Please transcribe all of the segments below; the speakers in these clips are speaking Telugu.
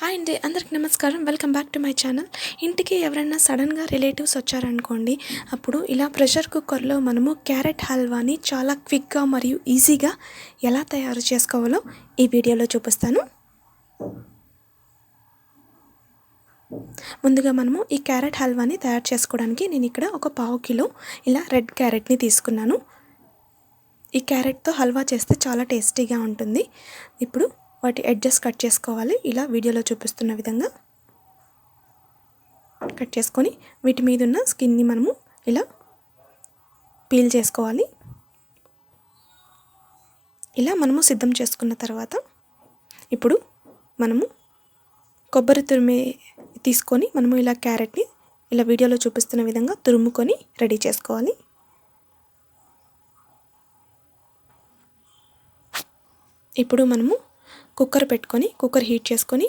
హాయ్ అండి, అందరికి నమస్కారం. Welcome back to my channel. ఇంటికి ఎవరైనా సడన్గా రిలేటివ్స్ వచ్చారనుకోండి, అప్పుడు ఇలా ప్రెషర్ కుక్కర్లో మనము క్యారెట్ హల్వాని చాలా క్విక్గా మరియు ఈజీగా ఎలా తయారు చేసుకోవాలో ఈ వీడియోలో చూపిస్తాను. ముందుగా మనము ఈ క్యారెట్ హల్వాని తయారు చేసుకోవడానికి నేను ఇక్కడ ఒక 1/2 కిలో ఇలా రెడ్ క్యారెట్ని తీసుకున్నాను. ఈ క్యారెట్తో హల్వా చేస్తే చాలా టేస్టీగా ఉంటుంది. ఇప్పుడు వాటి ఎడ్జెస్ కట్ చేసుకోవాలి. ఇలా వీడియోలో చూపిస్తున్న విధంగా కట్ చేసుకొని వీటి మీద ఉన్న స్కిన్ని మనము ఇలా పీల్ చేసుకోవాలి. ఇలా మనము సిద్ధం చేసుకున్న తర్వాత ఇప్పుడు మనము కొబ్బరి తురిమి తీసుకొని మనము ఇలా క్యారెట్ని ఇలా వీడియోలో చూపిస్తున్న విధంగా తురుముకొని రెడీ చేసుకోవాలి. ఇప్పుడు మనము కుక్కర్ పెట్టుకొని కుక్కర్ హీట్ చేసుకొని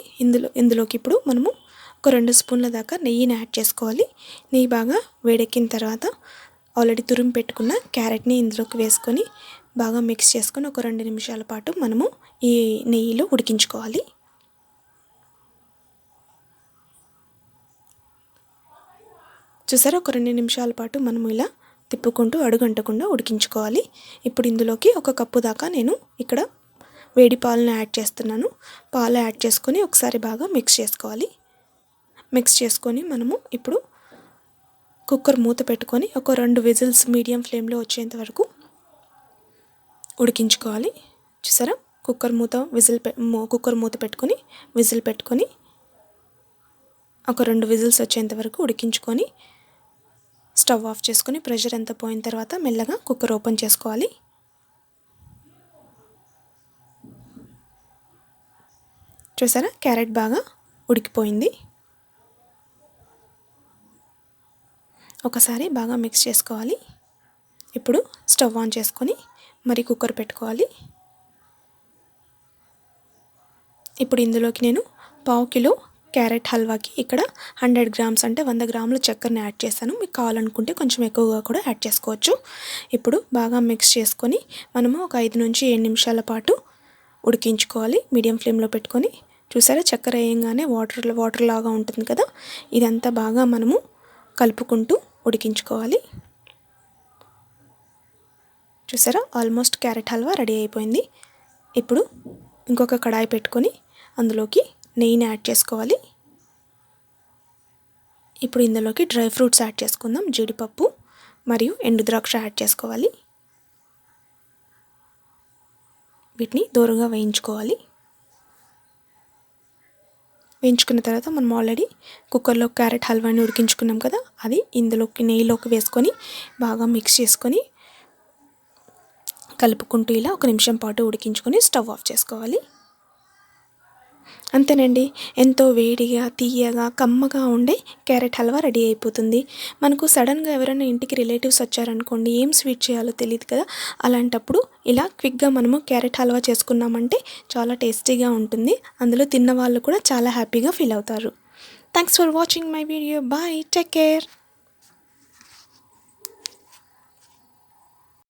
ఇందులోకి ఇప్పుడు మనము ఒక 2 స్పూన్ల దాకా నెయ్యిని యాడ్ చేసుకోవాలి. నెయ్యి బాగా వేడెక్కిన తర్వాత ఆల్రెడీ తురిమి పెట్టుకున్న క్యారెట్ని ఇందులోకి వేసుకొని బాగా మిక్స్ చేసుకొని ఒక 2 నిమిషాల పాటు మనము ఈ నెయ్యిలో ఉడికించుకోవాలి. చూసారా, ఒక 2 నిమిషాల పాటు మనము ఇలా తిప్పుకుంటూ అడుగంటకుండా ఉడికించుకోవాలి. ఇప్పుడు ఇందులోకి 1 కప్పు దాకా నేను ఇక్కడ వేడి పాలను యాడ్ చేస్తున్నాను. పాలు యాడ్ చేసుకొని ఒకసారి బాగా మిక్స్ చేసుకోవాలి. మిక్స్ చేసుకొని మనము ఇప్పుడు కుక్కర్ మూత పెట్టుకొని ఒక 2 విజిల్స్ మీడియం ఫ్లేమ్లో వచ్చేంత వరకు ఉడికించుకోవాలి. చూసారా, కుక్కర్ మూత పెట్టుకొని విజిల్ పెట్టుకొని ఒక 2 విజిల్స్ వచ్చేంత వరకు ఉడికించుకొని స్టవ్ ఆఫ్ చేసుకొని ప్రెషర్ అంతా పోయిన తర్వాత మెల్లగా కుక్కర్ ఓపెన్ చేసుకోవాలి. చూసారా, క్యారెట్ బాగా ఉడికిపోయింది. ఒకసారి బాగా మిక్స్ చేసుకోవాలి. ఇప్పుడు స్టవ్ ఆన్ చేసుకొని మరి కుక్కర్ పెట్టుకోవాలి. ఇప్పుడు ఇందులోకి నేను 1/2 కిలో క్యారెట్ హల్వాకి ఇక్కడ 100 గ్రామ్స్ అంటే 100 గ్రాముల చక్కెరని యాడ్ చేశాను. మీకు కావాలనుకుంటే కొంచెం ఎక్కువగా కూడా యాడ్ చేసుకోవచ్చు. ఇప్పుడు బాగా మిక్స్ చేసుకొని మనము ఒక 5 నుంచి 7 నిమిషాల పాటు ఉడికించుకోవాలి మీడియం ఫ్లేమ్లో పెట్టుకొని. చూసారా, చక్కెర వేయంగానే వాటర్ లాగా ఉంటుంది కదా, ఇదంతా బాగా మనము కలుపుకుంటూ ఉడికించుకోవాలి. చూసారా, ఆల్మోస్ట్ క్యారెట్ హల్వా రెడీ అయిపోయింది. ఇప్పుడు ఇంకొక కడాయి పెట్టుకొని అందులోకి నెయ్యిని యాడ్ చేసుకోవాలి. ఇప్పుడు ఇందులోకి డ్రై ఫ్రూట్స్ యాడ్ చేసుకుందాం. జీడిపప్పు మరియు ఎండు ద్రాక్ష యాడ్ చేసుకోవాలి. వీటిని దూరంగా వేయించుకోవాలి. వేయించుకున్న తర్వాత మనం ఆల్రెడీ కుక్కర్లో క్యారెట్ హల్వాని ఉడికించుకున్నాం కదా, అది ఇందులోకి నెయ్యిలోకి వేసుకొని బాగా మిక్స్ చేసుకొని కలుపుకుంటూ ఇలా 1 నిమిషం పాటు ఉడికించుకొని స్టవ్ ఆఫ్ చేసుకోవాలి. అంతేనండి, ఎంతో వేడిగా తీయగా కమ్మగా ఉండే క్యారెట్ హల్వా రెడీ అయిపోతుంది. మనకు సడన్గా ఎవరైనా ఇంటికి రిలేటివ్స్ వచ్చారనుకోండి, ఏం స్వీట్ చేయాలో తెలియదు కదా, అలాంటప్పుడు ఇలా క్విక్గా మనము క్యారెట్ హల్వా చేసుకున్నామంటే చాలా టేస్టీగా ఉంటుంది. అందులో తిన్న వాళ్ళు కూడా చాలా హ్యాపీగా ఫీల్ అవుతారు. Thanks for watching my video. Bye, take care.